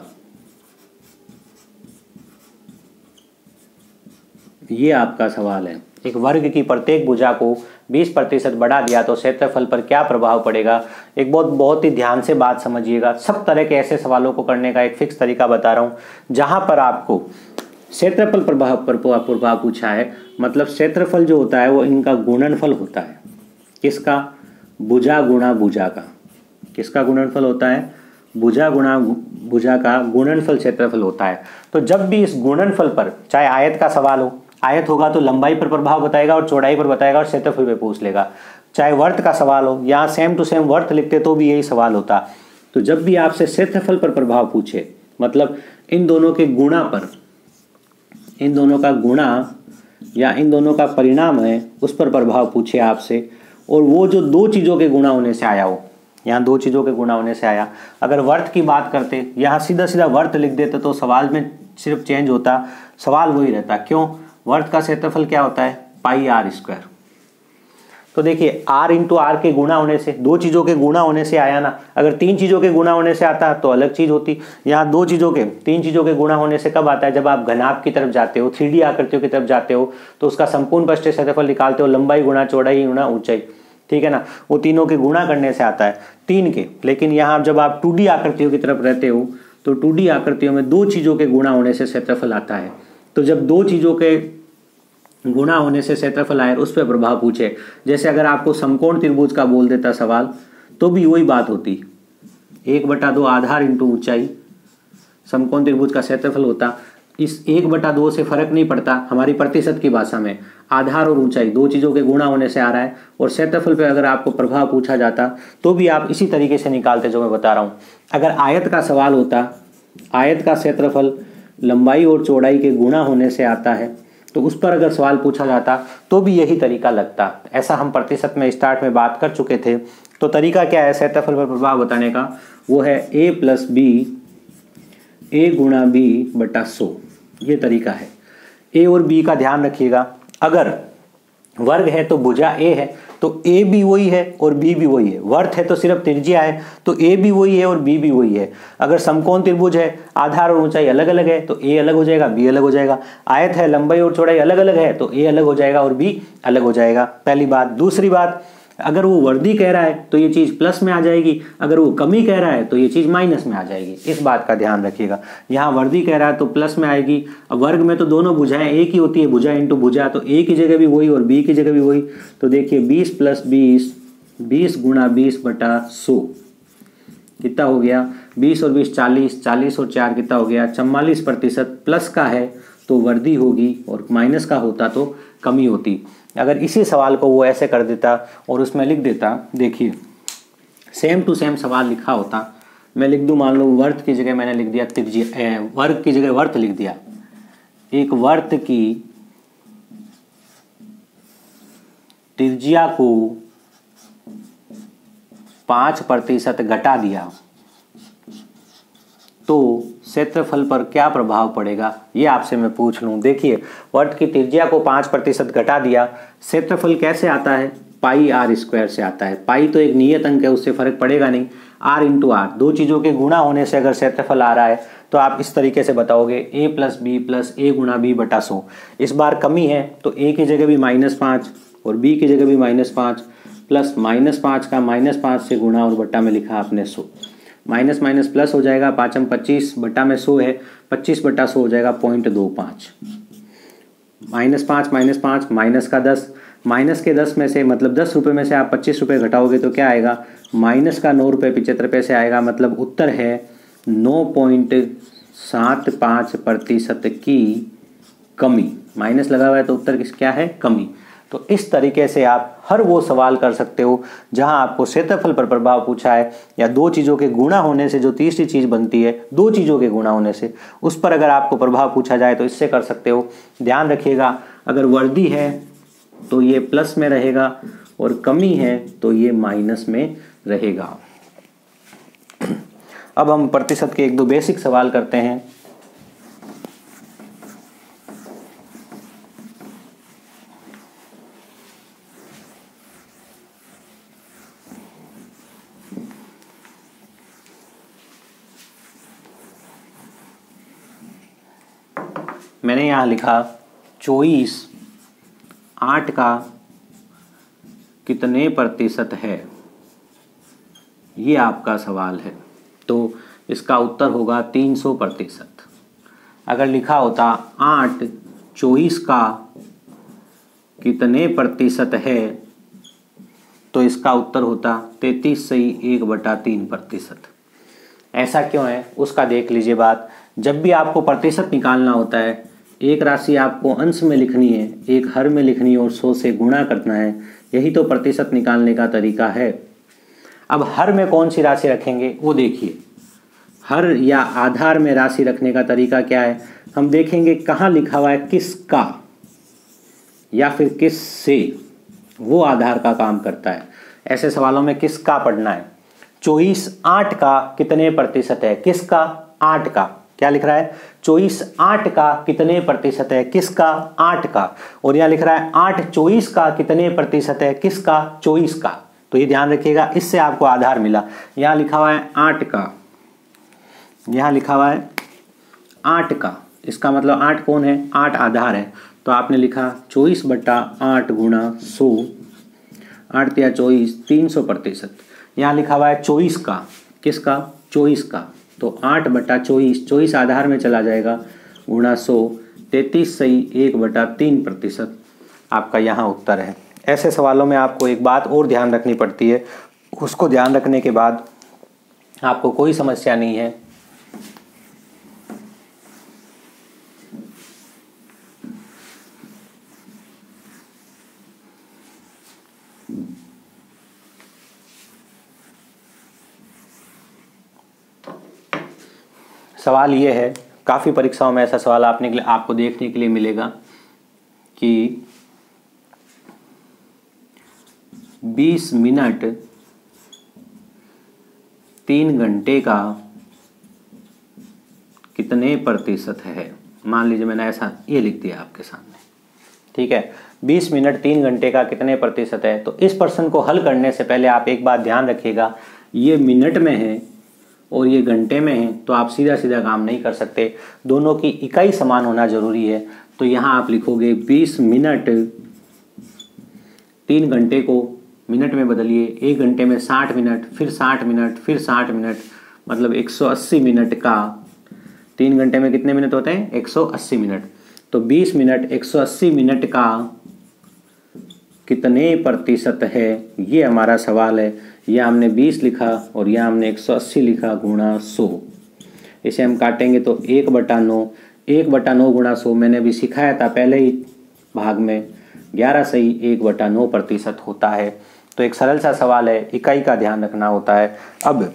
ये आपका सवाल है। एक वर्ग की प्रत्येक भुजा को 20% बढ़ा दिया तो क्षेत्रफल पर क्या प्रभाव पड़ेगा। एक बहुत ही ध्यान से बात समझिएगा। सब तरह के ऐसे सवालों को करने का एक फिक्स तरीका बता रहा हूँ, जहां पर आपको क्षेत्रफल प्रभाव पूछा है, मतलब क्षेत्रफल जो होता है वो इनका गुणनफल होता है। किसका, भुजा गुणा भुजा का। किसका गुणनफल होता है, भुजा गुणा भुजा का गुणनफल क्षेत्रफल होता है। तो जब भी इस गुणनफल पर, चाहे आयत का सवाल हो, आयत होगा तो लंबाई पर प्रभाव बताएगा और चौड़ाई पर बताएगा और क्षेत्रफल पे पूछ लेगा। चाहे वर्त का सवाल हो, यहाँ सेम टू सेम वर्त लिखते तो भी यही सवाल होता। तो जब भी आपसे क्षेत्रफल पर प्रभाव पूछे, मतलब इन दोनों के गुणा पर, इन दोनों का गुणा या इन दोनों का परिणाम है उस पर प्रभाव पूछे आपसे, और वो जो दो चीज़ों के गुणा होने से आया हो, यहाँ दो चीज़ों के गुणा होने से आया। अगर वर्त की बात करते, यहाँ सीधा सीधा वर्त लिख देते तो सवाल में सिर्फ चेंज होता, सवाल वही रहता। क्यों, वर्त का क्षेत्रफल क्या होता है, पाई आर स्क्वायर। तो देखिए r इंटू आर के गुणा होने से, दो चीज़ों के गुणा होने से आया ना। अगर तीन चीज़ों के गुणा होने से आता तो अलग चीज़ होती। यहाँ दो चीज़ों के, तीन चीज़ों के गुणा होने से कब आता है, जब आप घनाभ की तरफ जाते हो, 3D आकृतियों की तरफ जाते हो, तो उसका संपूर्ण पृष्ठीय क्षेत्रफल निकालते हो, लंबाई गुणा चौड़ाई गुणा ऊंचाई, ठीक है ना। वो तीनों के गुणा करने से आता है तीन के। लेकिन यहाँ जब आप 2D आकृतियों की तरफ रहते हो तो 2D आकृतियों में दो चीज़ों के गुणा होने से क्षेत्रफल आता है। तो जब दो चीज़ों के गुणा होने से क्षेत्रफल आए उस पर प्रभाव पूछे, जैसे अगर आपको समकोण त्रिभुज का बोल देता सवाल तो भी वही बात होती, 1/2 आधार इंटू ऊंचाई समकोण त्रिभुज का क्षेत्रफल होता। इस 1/2 से फर्क नहीं पड़ता हमारी प्रतिशत की भाषा में, आधार और ऊंचाई दो चीज़ों के गुणा होने से आ रहा है, और क्षेत्रफल पे अगर आपको प्रभाव पूछा जाता तो भी आप इसी तरीके से निकालते जो मैं बता रहा हूँ। अगर आयत का सवाल होता, आयत का क्षेत्रफल लंबाई और चौड़ाई के गुणा होने से आता है, तो उस पर अगर सवाल पूछा जाता तो भी यही तरीका लगता। ऐसा हम प्रतिशत में स्टार्ट में बात कर चुके थे। तो तरीका क्या है क्षेत्रफल पर प्रभाव बताने का, वो है a + b, a गुणा b बटा 100। ये तरीका है। a और b का ध्यान रखिएगा। अगर वर्ग है तो भुजा a है तो a भी वही है और b भी वही है। वर्त है तो सिर्फ त्रिज्या है तो a भी वही है और b भी वही है। अगर समकोण त्रिभुज है, आधार और ऊंचाई अलग अलग है तो a अलग हो जाएगा, b अलग हो जाएगा। आयत है, लंबाई और चौड़ाई अलग अलग है तो a अलग हो जाएगा और b अलग हो जाएगा। पहली बात। दूसरी बात, अगर वो वर्दी कह रहा है तो ये चीज़ प्लस में आ जाएगी, अगर वो कमी कह रहा है तो ये चीज़ माइनस में आ जाएगी। इस बात का ध्यान रखिएगा। यहाँ वर्दी कह रहा है तो प्लस में आएगी। अब वर्ग में तो दोनों भुजाएं एक ही होती है, भुजा इंटू भुजा, तो a की जगह भी वही और b की जगह भी वही। तो देखिए 20 + 20 20 गुणा 20/100 कितना हो गया? 20 और 20 40, 40 और 4 कितना हो गया? 44%। प्लस का है तो वर्दी होगी और माइनस का होता तो कमी होती। अगर इसी सवाल को वो ऐसे कर देता और उसमें लिख देता, देखिए सेम टू सेम सवाल लिखा होता, मैं लिख दूं, मान लो वर्थ की जगह मैंने लिख दिया त्रिज्या, वर्ग की जगह वर्थ लिख दिया। एक वर्त की त्रिज्या को 5% घटा दिया तो क्षेत्रफल पर क्या प्रभाव पड़ेगा, ये आपसे मैं पूछ लूं। देखिए वर्त की त्रिज्या को 5% घटा दिया, क्षेत्रफल कैसे आता है? पाई आर स्क्वायर से आता है। पाई तो एक नियत अंक है, उससे फर्क पड़ेगा नहीं। आर इंटू आर, दो चीज़ों के गुणा होने से अगर क्षेत्रफल आ रहा है तो आप इस तरीके से बताओगे a प्लस बी प्लस ए गुणा बी बटा 100। इस बार कमी है तो a की जगह भी -5 और b की जगह भी -5 प्लस -5 का -5 से गुणा और बटा में लिखा आपने 100। माइनस माइनस प्लस हो जाएगा, 5 25 बटा में 100 है, 25/100 हो जाएगा 0.25। -5 माइनस का 10, माइनस के 10 में से मतलब 10 रुपये में से आप 25 रुपये घटाओगे तो क्या आएगा? माइनस का 9 रुपये 75 पैसे आएगा। मतलब उत्तर है 9.75% की कमी। माइनस लगा हुआ है तो उत्तर क्या है? कमी। तो इस तरीके से आप हर वो सवाल कर सकते हो जहां आपको क्षेत्रफल पर प्रभाव पूछा है या दो चीज़ों के गुणा होने से जो तीसरी चीज़ बनती है, दो चीज़ों के गुणा होने से, उस पर अगर आपको प्रभाव पूछा जाए तो इससे कर सकते हो। ध्यान रखिएगा, अगर वर्दी है तो ये प्लस में रहेगा और कमी है तो ये माइनस में रहेगा। अब हम प्रतिशत के एक दो बेसिक सवाल करते हैं। मैंने यहाँ लिखा 24 8 का कितने प्रतिशत है, ये आपका सवाल है। तो इसका उत्तर होगा 300%। अगर लिखा होता 8 24 का कितने प्रतिशत है तो इसका उत्तर होता 33 सही 1/3%। ऐसा क्यों है उसका देख लीजिए बात। जब भी आपको प्रतिशत निकालना होता है, एक राशि आपको अंश में लिखनी है, एक हर में लिखनी है और 100 से गुणा करना है। यही तो प्रतिशत निकालने का तरीका है। अब हर में कौन सी राशि रखेंगे वो देखिए। हर या आधार में राशि रखने का तरीका क्या है, हम देखेंगे कहाँ लिखा हुआ है किसका या फिर किस से, वो आधार का काम करता है। ऐसे सवालों में किसका पढ़ना है। 24 8 का कितने प्रतिशत है, किसका? 8 का। क्या लिख रहा है? 24 8 का कितने प्रतिशत है, किसका? 8 का। और यहाँ लिख रहा है 8 24 का कितने प्रतिशत है, किसका? 24 का। तो ये ध्यान रखिएगा, इससे आपको आधार मिला। यहाँ लिखा हुआ है 8 का, यहाँ लिखा हुआ है 8 का, इसका मतलब 8 कौन है? 8 आधार है। तो आपने लिखा 24/8 गुणा 100, 8 या 24 300%। यहाँ लिखा हुआ है 24 का, किसका? 24 का। तो 8/24, 24 आधार में चला जाएगा, गुणा 100, 33 सही 1/3% आपका यहाँ उत्तर है। ऐसे सवालों में आपको एक बात और ध्यान रखनी पड़ती है, उसको ध्यान रखने के बाद आपको कोई समस्या नहीं है। सवाल ये है, काफ़ी परीक्षाओं में ऐसा सवाल आपको देखने के लिए मिलेगा कि 20 मिनट 3 घंटे का कितने प्रतिशत है। मान लीजिए मैंने ऐसा ये लिख दिया आपके सामने, ठीक है। 20 मिनट 3 घंटे का कितने प्रतिशत है। तो इस प्रश्न को हल करने से पहले आप एक बात ध्यान रखिएगा, ये मिनट में है और ये घंटे में है, तो आप सीधा सीधा काम नहीं कर सकते, दोनों की इकाई समान होना जरूरी है। तो यहाँ आप लिखोगे 20 मिनट 3 घंटे को मिनट में बदलिए, 1 घंटे में 60 मिनट, फिर 60 मिनट, फिर 60 मिनट, मतलब 180 मिनट का। 3 घंटे में कितने मिनट होते हैं? 180 मिनट। तो 20 मिनट 180 मिनट का कितने प्रतिशत है, ये हमारा सवाल है। यह हमने 20 लिखा और यह हमने 180 लिखा गुणा 100। इसे हम काटेंगे तो 1/9, 1/9 गुणा 100 मैंने अभी सिखाया था पहले ही भाग में, 11 सही 1/9% होता है। तो एक सरल सा सवाल है, इकाई का ध्यान रखना होता है। अब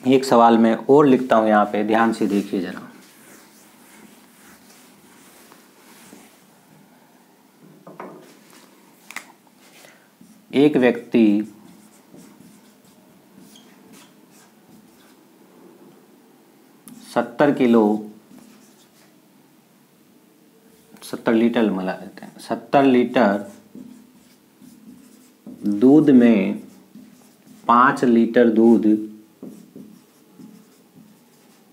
एक सवाल मैं और लिखता हूँ यहाँ पे, ध्यान से देखिए जरा। एक व्यक्ति 70 लीटर मिला देते हैं, 70 लीटर दूध में 5 लीटर दूध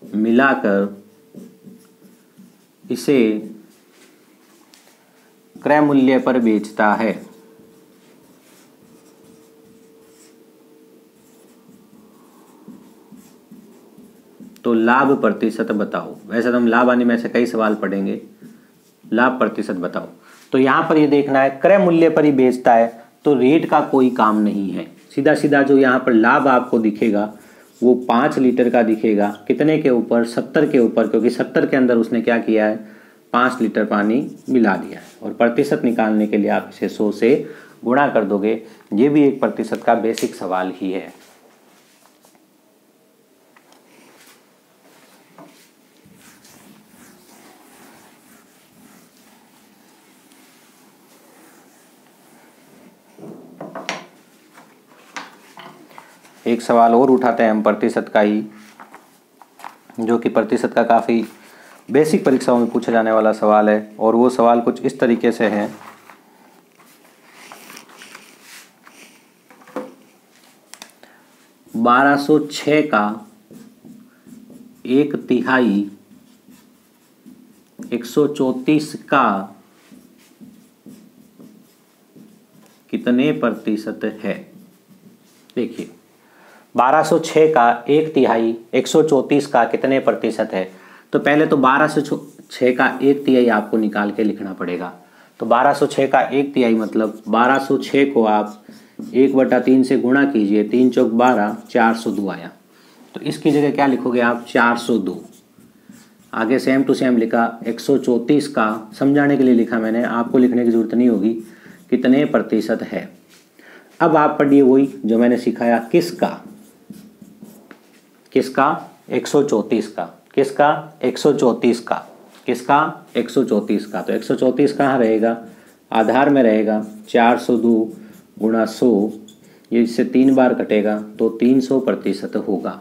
मिलाकर इसे क्रय मूल्य पर बेचता है। तो लाभ प्रतिशत बताओ। वैसे तो हम लाभ आने में से कई सवाल पढ़ेंगे, लाभ प्रतिशत बताओ। तो यहाँ पर ये देखना है क्रय मूल्य पर ही बेचता है, तो रेट का कोई काम नहीं है। सीधा सीधा जो यहाँ पर लाभ आपको दिखेगा वो 5 लीटर का दिखेगा। कितने के ऊपर? 70 के ऊपर, क्योंकि 70 के अंदर उसने क्या किया है, 5 लीटर पानी मिला दिया है। और प्रतिशत निकालने के लिए आप इसे 100 से गुणा कर दोगे। ये भी एक प्रतिशत का बेसिक सवाल ही है। एक सवाल और उठाते हैं हम प्रतिशत का ही, जो कि प्रतिशत का काफ़ी बेसिक परीक्षाओं में पूछा जाने वाला सवाल है। और वो सवाल कुछ इस तरीके से है, $1206 का 1/3 134 का कितने प्रतिशत है। देखिए 1206 का 1/3 134 का कितने प्रतिशत है। तो पहले तो 1206 का 1/3 आपको निकाल के लिखना पड़ेगा। तो 1206 का 1/3 मतलब 1206 को आप 1/3 से गुणा कीजिए, 3 चौक 12, 402 आया। तो इसकी जगह क्या लिखोगे आप, 402। आगे सेम टू सेम लिखा, 134 का समझाने के लिए लिखा मैंने, आपको लिखने की जरूरत नहीं होगी, कितने प्रतिशत है। अब आप पढ़िए वही जो मैंने सिखाया, किसका 134 का, किसका 134 का, किसका 134 का। तो 134 कहाँ रहेगा, आधार में रहेगा। 402 गुणा 100, ये इससे 3 बार कटेगा तो 300% होगा।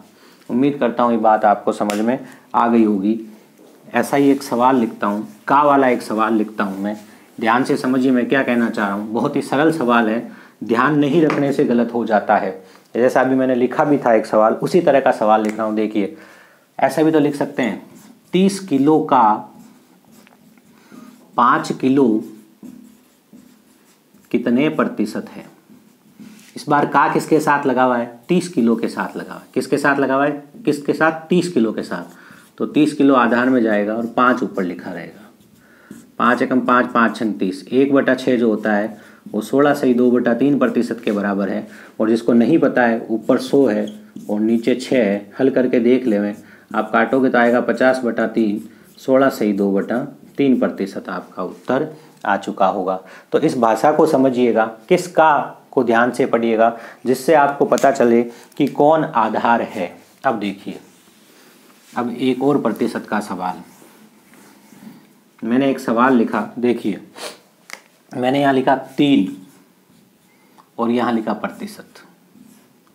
उम्मीद करता हूँ ये बात आपको समझ में आ गई होगी। ऐसा ही एक सवाल लिखता हूँ, का वाला एक सवाल लिखता हूँ मैं, ध्यान से समझिए मैं क्या कहना चाह रहा हूँ। बहुत ही सरल सवाल है, ध्यान नहीं रखने से गलत हो जाता है। जैसा अभी मैंने लिखा भी था एक सवाल, उसी तरह का सवाल लिख रहा हूँ। देखिए ऐसा भी तो लिख सकते हैं, 30 किलो का 5 किलो कितने प्रतिशत है। इस बार का किसके साथ लगा हुआ है, 30 किलो के साथ लगा हुआ है। किसके साथ लगा हुआ है, किसके साथ, 30 किलो के साथ। तो 30 किलो आधार में जाएगा और 5 ऊपर लिखा रहेगा। 5 एकम 5, 5 छंग 30, 1/6 जो होता है वो 16 सही 2/3% के बराबर है। और जिसको नहीं पता है, ऊपर 100 है और नीचे 6 है, हल करके देख लें। आप काटोगे तो आएगा 50/3, 16 सही 2/3% आपका उत्तर आ चुका होगा। तो इस भाषा को समझिएगा, किस का को ध्यान से पढ़िएगा, जिससे आपको पता चले कि कौन आधार है। अब देखिए, अब एक और प्रतिशत का सवाल, मैंने एक सवाल लिखा। देखिए मैंने यहाँ लिखा 3 और यहाँ लिखा प्रतिशत।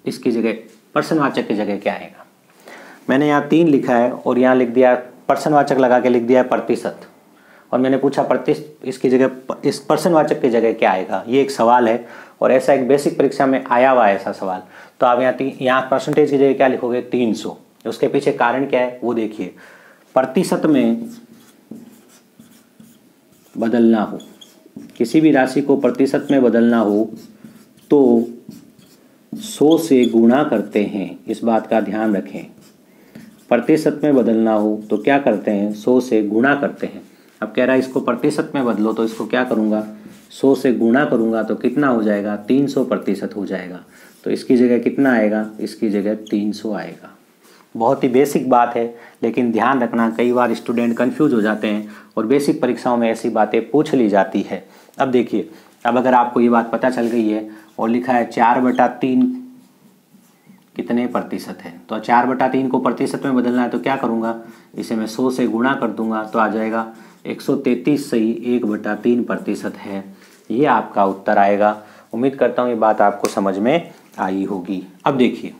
इसकी जगह प्रश्नवाचक की जगह क्या आएगा। मैंने यहाँ 3 लिखा है और यहाँ लिख दिया, प्रश्नवाचक लगा के लिख दिया है प्रतिशत। और मैंने पूछा प्रतिशत, इसकी जगह, इस प्रश्नवाचक की जगह क्या आएगा। ये एक सवाल है और ऐसा एक बेसिक परीक्षा में आया हुआ है ऐसा सवाल। तो आप यहाँ परसेंटेज की जगह क्या लिखोगे, 300। उसके पीछे कारण क्या है वो देखिए। प्रतिशत में बदलना हो, किसी भी राशि को प्रतिशत में बदलना हो तो 100 से गुणा करते हैं, इस बात का ध्यान रखें। प्रतिशत में बदलना हो तो क्या करते हैं, 100 से गुणा करते हैं। अब कह रहा है इसको प्रतिशत में बदलो, तो इसको क्या करूँगा, 100 से गुणा करूँगा तो कितना हो जाएगा, 300% हो जाएगा। तो इसकी जगह कितना आएगा, इसकी जगह 300 आएगा। बहुत ही बेसिक बात है, लेकिन ध्यान रखना कई बार स्टूडेंट कंफ्यूज हो जाते हैं और बेसिक परीक्षाओं में ऐसी बातें पूछ ली जाती है। अब देखिए, अब अगर आपको ये बात पता चल गई है और लिखा है 4/3 कितने प्रतिशत है, तो 4/3 को प्रतिशत में बदलना है तो क्या करूँगा, इसे मैं 100 से गुणा कर दूंगा तो आ जाएगा 133 से ही 1/3% है। ये आपका उत्तर आएगा। उम्मीद करता हूँ ये बात आपको समझ में आई होगी। अब देखिए,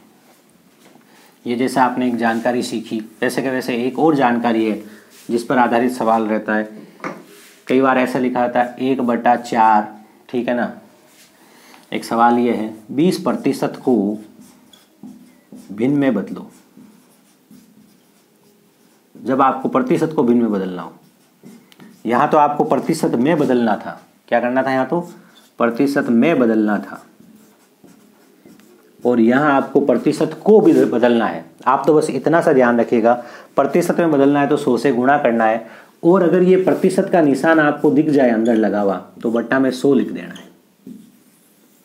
ये जैसे आपने एक जानकारी सीखी, वैसे के वैसे एक और जानकारी है जिस पर आधारित सवाल रहता है। कई बार ऐसा लिखा होता है 1/4, ठीक है ना। एक सवाल ये है 20% को भिन्न में बदलो। जब आपको प्रतिशत को भिन्न में बदलना हो, यहाँ तो आपको प्रतिशत में बदलना था, क्या करना था, यहाँ तो प्रतिशत में बदलना था और यहाँ आपको प्रतिशत को भी बदलना है। आप तो बस इतना सा ध्यान रखिएगा, प्रतिशत में बदलना है तो 100 से गुणा करना है और अगर ये प्रतिशत का निशान आपको दिख जाए अंदर लगा हुआ तो बट्टा में 100 लिख देना है।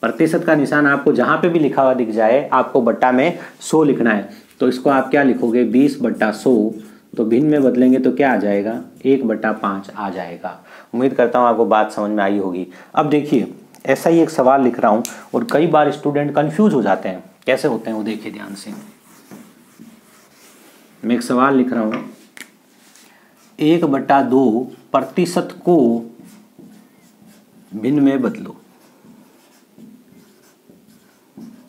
प्रतिशत का निशान आपको जहाँ पे भी लिखा हुआ दिख जाए आपको बट्टा में 100 लिखना है। तो इसको आप क्या लिखोगे, 20/100, तो भिन्न में बदलेंगे तो क्या आ जाएगा, 1/5 आ जाएगा। उम्मीद करता हूँ आपको बात समझ में आई होगी। अब देखिए, ऐसा ही एक सवाल लिख रहा हूँ और कई बार स्टूडेंट कंफ्यूज हो जाते हैं, कैसे होते हैं वो देखिए ध्यान से। मैं एक सवाल लिख रहा हूँ, 1/2% को भिन्न में बदलो।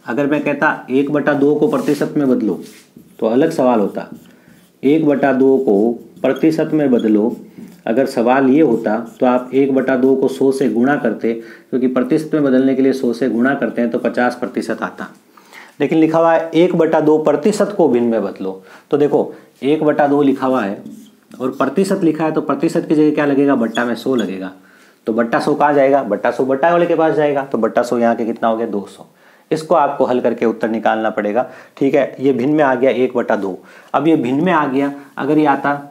अगर मैं कहता 1/2 को प्रतिशत में बदलो तो अलग सवाल होता, 1/2 को प्रतिशत में बदलो। अगर सवाल ये होता तो आप 1/2 को 100 से गुणा करते, क्योंकि प्रतिशत में बदलने के लिए 100 से गुणा करते हैं तो 50% आता। लेकिन लिखा हुआ है 1/2% को भिन्न में बदलो। तो देखो 1/2 लिखा हुआ है और प्रतिशत लिखा है तो प्रतिशत की जगह क्या लगेगा, बट्टा में 100 लगेगा। तो बट्टा 100 कहाँ जाएगा, बट्टा 100 बट्टा वाले के पास जाएगा। तो बट्टा 100 यहाँ के कितना हो गया, 200। इसको आपको हल करके उत्तर निकालना पड़ेगा, ठीक है। ये भिन्न में आ गया 1/2। अब ये भिन्न में आ गया, अगर ये आता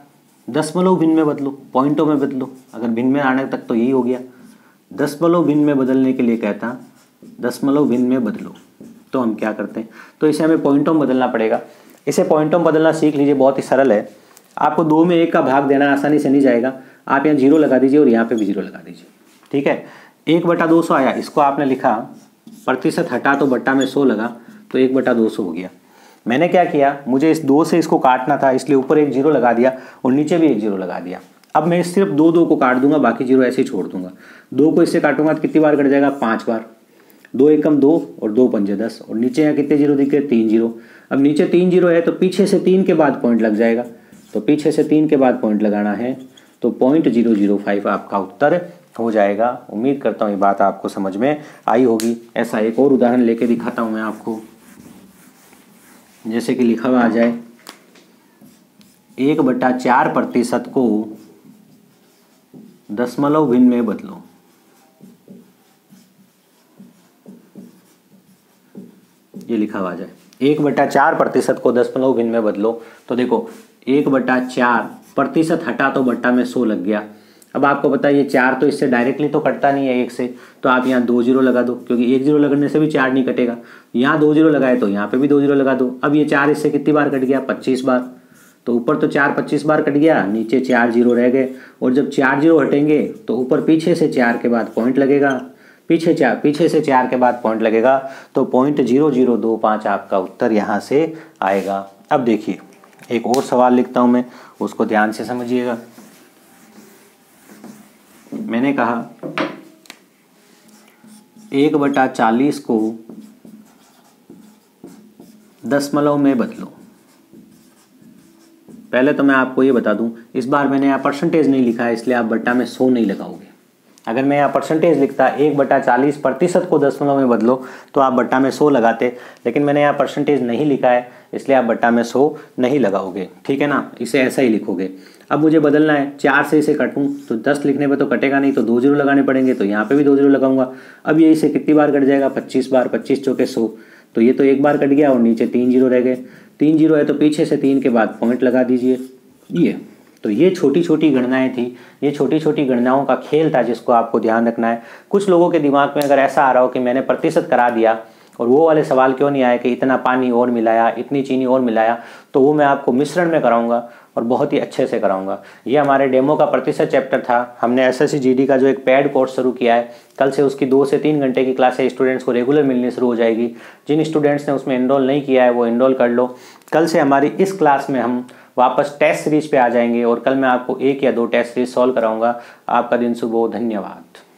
दशमलव भिन्न में बदलो, पॉइंटों में बदलो। अगर भिन्न में आने तक तो यही हो गया। दशमलव भिन्न में बदलने के लिए कहता दशमलव भिन्न में बदलो, तो हम क्या करते हैं, तो इसे हमें पॉइंटों में बदलना पड़ेगा। इसे पॉइंटों में बदलना सीख लीजिए, बहुत ही सरल है। आपको 2 में 1 का भाग देना आसानी से नहीं जाएगा। आप यहाँ 0 लगा दीजिए और यहाँ पे भी 0 लगा दीजिए, ठीक है। 1/200 आया, इसको आपने लिखा, प्रतिशत हटा तो बट्टा में 100 लगा तो 1/200 हो गया। मैंने क्या किया, मुझे इस 2 से इसको काटना था, इसलिए ऊपर एक 0 लगा दिया और नीचे भी एक 0 लगा दिया। अब मैं सिर्फ 2 को काट दूंगा, बाकी 0 ऐसे ही छोड़ दूंगा। 2 को इससे काटूंगा तो कितनी बार कट जाएगा, 5 बार। 2 एकम 2 और 2 पंजे 10 और नीचे यहाँ कितने 0 दिख रहे, 3 0। अब नीचे 3 0 है तो पीछे से 3 के बाद पॉइंट लग जाएगा, तो पीछे से 3 के बाद पॉइंट लगाना है, तो 0.005 आपका उत्तर हो जाएगा। उम्मीद करता हूँ ये बात आपको समझ में आई होगी। ऐसा एक और उदाहरण लेके दिखाता हूँ मैं आपको, जैसे कि लिखा हुआ आ जाए 1/4% को दशमलव भिन्न में बदलो। ये लिखा हुआ आ जाए 1/4% को दशमलव भिन्न में बदलो। तो देखो 1/4% हटा तो बट्टा में 100 लग गया। अब आपको पता है ये 4 तो इससे डायरेक्टली तो कटता नहीं है 1 से, तो आप यहाँ 2 0 लगा दो, क्योंकि 1 0 लगने से भी 4 नहीं कटेगा। यहाँ 2 0 लगाए तो यहाँ पे भी 2 0 लगा दो। अब ये 4 इससे कितनी बार कट गया, 25 बार। तो ऊपर तो 4 25 बार कट गया, नीचे 4 0 रह गए। और जब 4 0 हटेंगे तो ऊपर पीछे से 4 के बाद पॉइंट लगेगा, पीछे से 4 के बाद पॉइंट लगेगा, तो 0.0025 आपका उत्तर यहाँ से आएगा। अब देखिए एक और सवाल लिखता हूँ मैं, उसको ध्यान से समझिएगा। मैंने कहा 1/40 को दशमलव में बदलो। पहले तो मैं आपको ये बता दूं, इस बार मैंने यहाँ परसेंटेज नहीं लिखा है, इसलिए आप बट्टा में 100 नहीं लगाओगे। अगर मैं यहाँ परसेंटेज लिखता 1/40% को दशमलव में बदलो तो आप बट्टा में 100 लगाते, लेकिन मैंने यहाँ परसेंटेज नहीं लिखा है इसलिए आप बट्टा में 100 नहीं लगाओगे, ठीक है ना। इसे ऐसा ही लिखोगे। अब मुझे बदलना है, 4 से इसे काटूँ तो 10 लिखने पे तो कटेगा नहीं, तो 2 0 लगाने पड़ेंगे, तो यहाँ पे भी 2 0 लगाऊंगा। अब ये इसे कितनी बार कट जाएगा, 25 बार। 25 चौके 100, तो ये तो एक बार कट गया और नीचे 3 0 रह गए। 3 0 है तो पीछे से 3 के बाद पॉइंट लगा दीजिए, ये तो ये छोटी छोटी गणनाएं थी, ये छोटी छोटी गणनाओं का खेल था जिसको आपको ध्यान रखना है। कुछ लोगों के दिमाग में अगर ऐसा आ रहा हो कि मैंने प्रतिशत करा दिया और वो वाले सवाल क्यों नहीं आए कि इतना पानी और मिलाया, इतनी चीनी और मिलाया, तो वो मैं आपको मिश्रण में कराऊंगा और बहुत ही अच्छे से कराऊंगा। ये हमारे डेमो का प्रतिशत चैप्टर था। हमने एसएससी जीडी का जो एक पेड कोर्स शुरू किया है, कल से उसकी 2 से 3 घंटे की क्लासें स्टूडेंट्स को रेगुलर मिलनी शुरू हो जाएगी। जिन स्टूडेंट्स ने उसमें एनरोल नहीं किया है वो एनरोल कर लो। कल से हमारी इस क्लास में हम वापस टेस्ट सीरीज पे आ जाएंगे और कल मैं आपको 1 या 2 टेस्ट सीरीज सॉल्व कराऊंगा। आपका दिन शुभ हो। धन्यवाद।